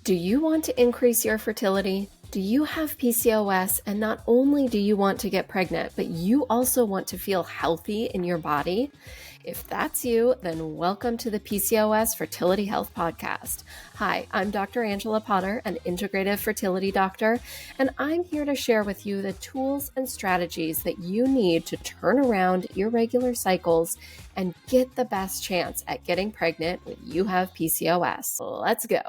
Do you want to increase your fertility? Do you have PCOS? And not only do you want to get pregnant, but you also want to feel healthy in your body? If that's you, then welcome to the PCOS Fertility Health Podcast. Hi, I'm Dr. Angela Potter, an integrative fertility doctor, and I'm here to share with you the tools and strategies that you need to turn around irregular cycles and get the best chance at getting pregnant when you have PCOS. Let's go.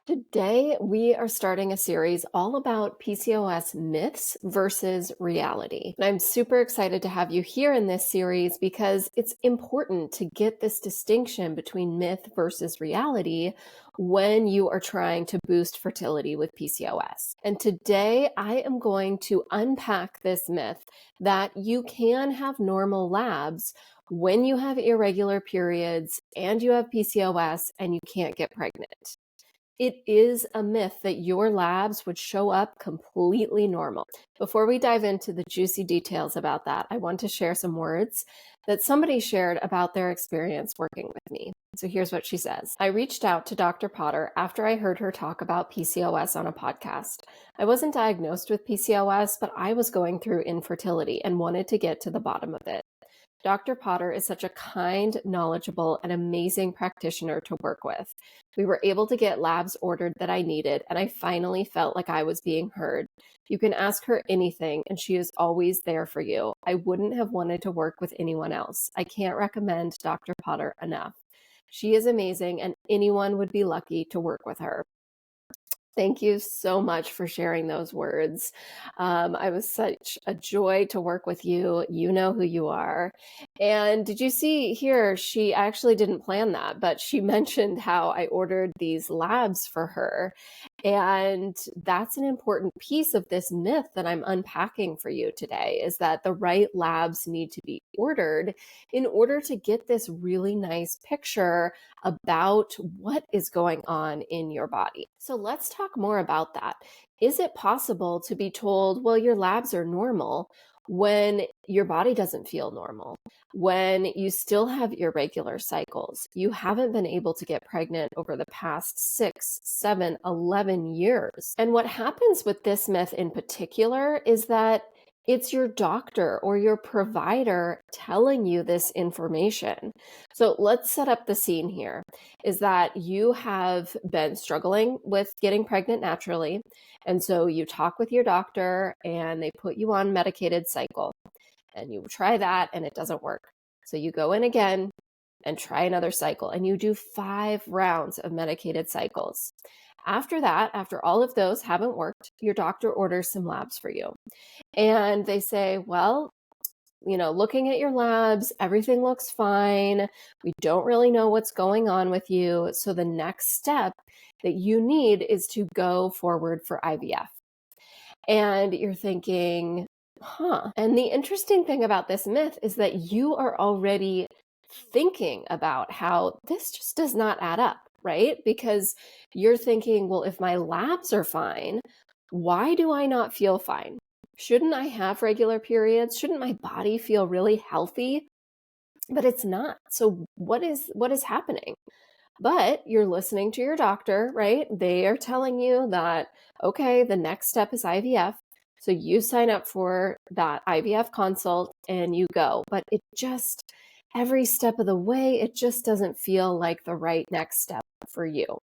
Today, we are starting a series all about PCOS myths versus reality. And I'm super excited to have you here in this series because it's important to get this distinction between myth versus reality when you are trying to boost fertility with PCOS. And today, I am going to unpack this myth that you can have normal labs when you have irregular periods and you have PCOS and you can't get pregnant. It is a myth that your labs would show up completely normal. Before we dive into the juicy details about that, I want to share some words that somebody shared about their experience working with me. So here's what she says. I reached out to Dr. Potter after I heard her talk about PCOS on a podcast. I wasn't diagnosed with PCOS, but I was going through infertility and wanted to get to the bottom of it. Dr. Potter is such a kind, knowledgeable, and amazing practitioner to work with. We were able to get labs ordered that I needed, and I finally felt like I was being heard. You can ask her anything, and she is always there for you. I wouldn't have wanted to work with anyone else. I can't recommend Dr. Potter enough. She is amazing, and anyone would be lucky to work with her. Thank you so much for sharing those words. I was such a joy to work with you. You know who you are. And did you see here, she actually didn't plan that, but she mentioned how I ordered these labs for her. And that's an important piece of this myth that I'm unpacking for you today, is that the right labs need to be ordered in order to get this really nice picture about what is going on in your body. So let's talk more about that. Is it possible to be told, well, your labs are normal when your body doesn't feel normal, when you still have irregular cycles, you haven't been able to get pregnant over the past 6, 7, 11 years? And what happens with this myth in particular is that it's your doctor or your provider telling you this information. So let's set up the scene here, is that you have been struggling with getting pregnant naturally. And so you talk with your doctor and they put you on medicated cycle and you try that and it doesn't work. So you go in again and try another cycle and you do 5 rounds of medicated cycles. After that, after all of those haven't worked, your doctor orders some labs for you. And they say, well, looking at your labs, everything looks fine. We don't really know what's going on with you. So the next step that you need is to go forward for IVF. And you're thinking, And the interesting thing about this myth is that you are already thinking about how this just does not add up, right? Because you're thinking, well, if my labs are fine, why do I not feel fine? Shouldn't I have regular periods? Shouldn't my body feel really healthy? But it's not. So what is happening? But you're listening to your doctor, right? They are telling you that, okay, the next step is IVF. So you sign up for that IVF consult and you go. But every step of the way, it just doesn't feel like the right next step for you.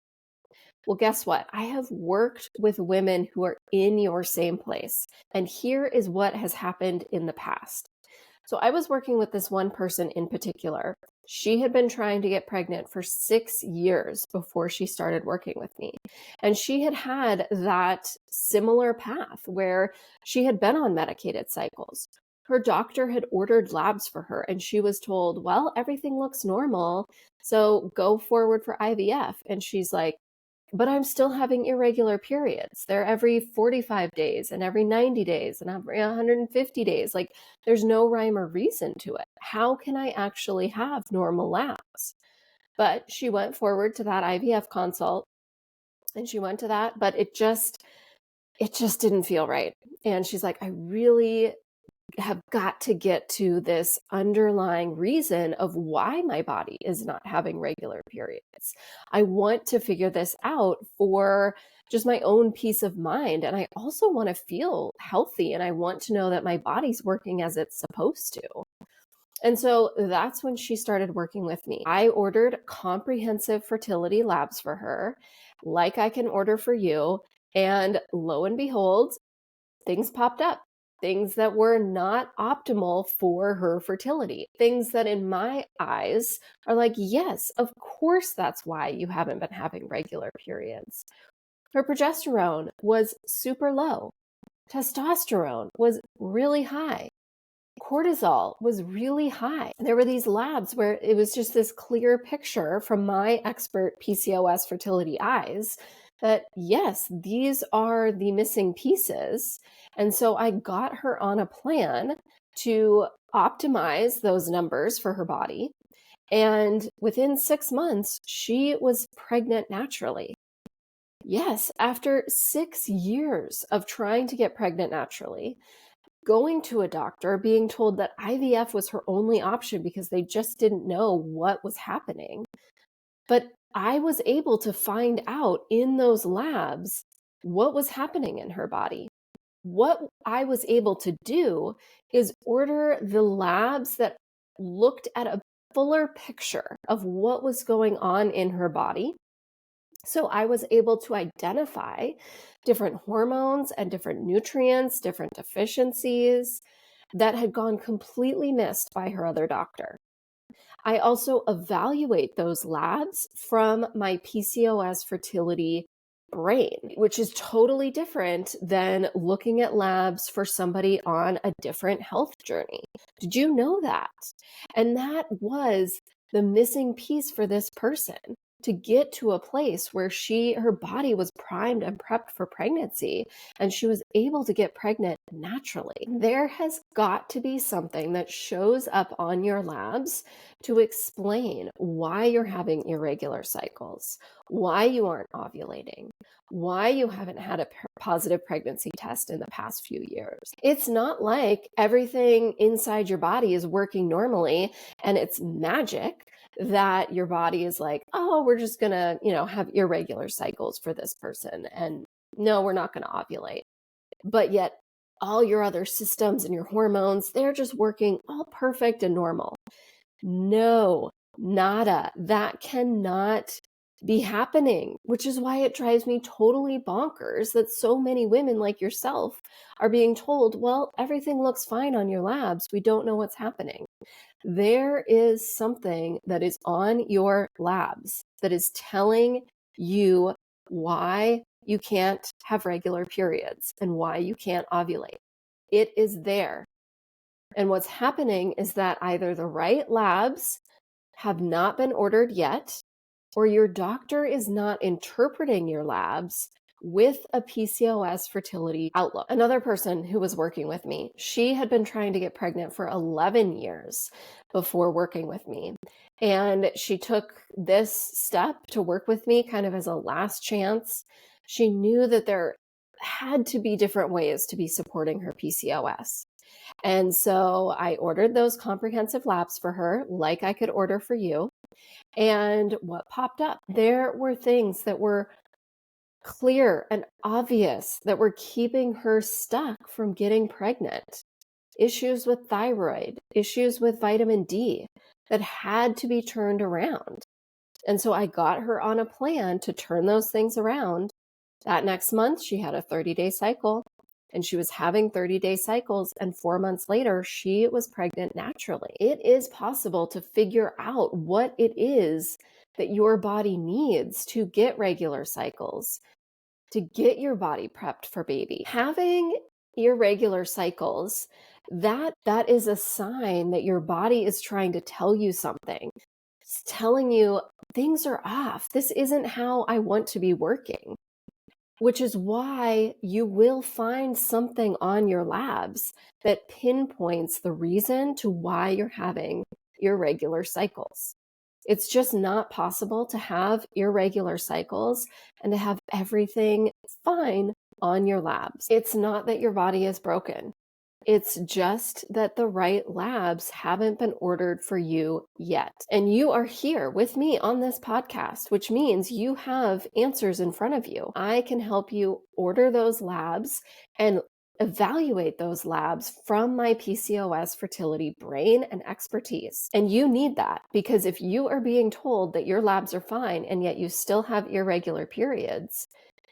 Well, guess what? I have worked with women who are in your same place. And here is what has happened in the past. So I was working with this one person in particular. She had been trying to get pregnant for 6 years before she started working with me. And she had had that similar path where she had been on medicated cycles. Her doctor had ordered labs for her and she was told, well, everything looks normal, so go forward for IVF. And she's like, but I'm still having irregular periods. They're every 45 days and every 90 days and every 150 days. Like, there's no rhyme or reason to it. How can I actually have normal labs? But she went forward to that IVF consult and she went to that, but it just didn't feel right. And she's like, I really have got to get to this underlying reason of why my body is not having regular periods. I want to figure this out for just my own peace of mind. And I also want to feel healthy, and I want to know that my body's working as it's supposed to. And so that's when she started working with me. I ordered comprehensive fertility labs for her, like I can order for you. And lo and behold, things popped up. Things that were not optimal for her fertility. Things that in my eyes are like, yes, of course that's why you haven't been having regular periods. Her progesterone was super low. Testosterone was really high. Cortisol was really high. There were these labs where it was just this clear picture from my expert PCOS fertility eyes that, yes, these are the missing pieces. And so I got her on a plan to optimize those numbers for her body. And within 6 months, she was pregnant naturally. Yes, after 6 years of trying to get pregnant naturally, going to a doctor, being told that IVF was her only option because they just didn't know what was happening. But I was able to find out in those labs what was happening in her body. What I was able to do is order the labs that looked at a fuller picture of what was going on in her body. So I was able to identify different hormones and different nutrients, different deficiencies that had gone completely missed by her other doctor. I also evaluate those labs from my PCOS fertility brain, which is totally different than looking at labs for somebody on a different health journey. Did you know that? And that was the missing piece for this person to get to a place where her body was primed and prepped for pregnancy, and she was able to get pregnant naturally. There has got to be something that shows up on your labs to explain why you're having irregular cycles, why you aren't ovulating, why you haven't had a positive pregnancy test in the past few years. It's not like everything inside your body is working normally and it's magic that your body is like, oh, we're just gonna, have irregular cycles for this person. And no, we're not gonna ovulate. But yet all your other systems and your hormones, they're just working all perfect and normal. No, nada. That cannot be happening, which is why it drives me totally bonkers that so many women like yourself are being told, well, everything looks fine on your labs. We don't know what's happening. There is something that is on your labs that is telling you why you can't have regular periods and why you can't ovulate. It is there. And what's happening is that either the right labs have not been ordered yet, or your doctor is not interpreting your labs with a PCOS fertility outlook. Another person who was working with me, she had been trying to get pregnant for 11 years before working with me. And she took this step to work with me kind of as a last chance. She knew that there had to be different ways to be supporting her PCOS. And so I ordered those comprehensive labs for her, like I could order for you. And what popped up? There were things that were clear and obvious that were keeping her stuck from getting pregnant. Issues with thyroid, issues with vitamin D that had to be turned around. And so I got her on a plan to turn those things around. That next month, she had a 30-day cycle. And she was having 30-day cycles, and 4 months later, she was pregnant naturally. It is possible to figure out what it is that your body needs to get regular cycles, to get your body prepped for baby. Having irregular cycles, that is a sign that your body is trying to tell you something. It's telling you things are off. This isn't how I want to be working. Which is why you will find something on your labs that pinpoints the reason to why you're having irregular cycles. It's just not possible to have irregular cycles and to have everything fine on your labs. It's not that your body is broken. It's just that the right labs haven't been ordered for you yet. And you are here with me on this podcast, which means you have answers in front of you. I can help you order those labs and evaluate those labs from my PCOS fertility brain and expertise. And you need that, because if you are being told that your labs are fine and yet you still have irregular periods,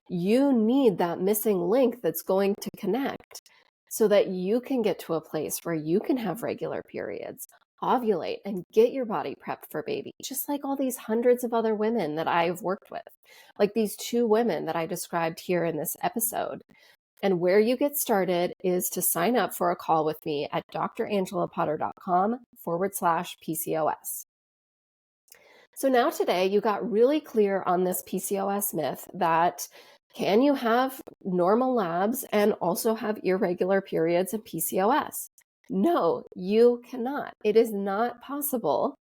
you need that missing link that's going to connect so that you can get to a place where you can have regular periods, ovulate, and get your body prepped for baby, just like all these hundreds of other women that I've worked with, like these 2 women that I described here in this episode. And where you get started is to sign up for a call with me at drangelapotter.com/PCOS. So now today you got really clear on this PCOS myth that can you have normal labs and also have irregular periods and PCOS? No, you cannot. It is not possible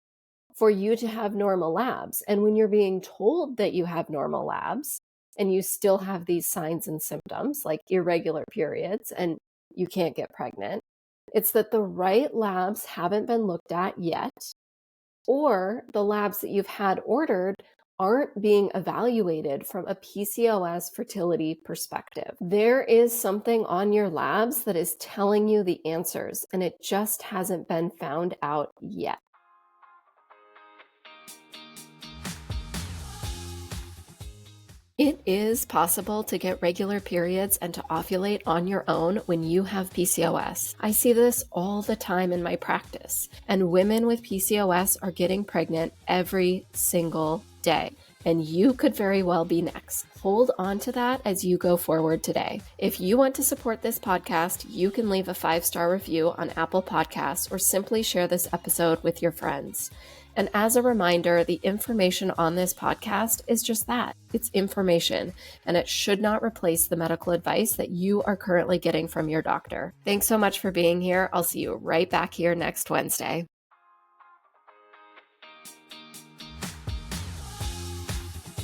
for you to have normal labs. And when you're being told that you have normal labs and you still have these signs and symptoms like irregular periods and you can't get pregnant, it's that the right labs haven't been looked at yet, or the labs that you've had ordered aren't being evaluated from a PCOS fertility perspective. There is something on your labs that is telling you the answers, and it just hasn't been found out yet. It is possible to get regular periods and to ovulate on your own when you have PCOS. I see this all the time in my practice, and women with PCOS are getting pregnant every single day. And you could very well be next. Hold on to that as you go forward today. If you want to support this podcast, you can leave a 5-star review on Apple Podcasts or simply share this episode with your friends. And as a reminder, the information on this podcast is just that. It's information, and it should not replace the medical advice that you are currently getting from your doctor. Thanks so much for being here. I'll see you right back here next Wednesday.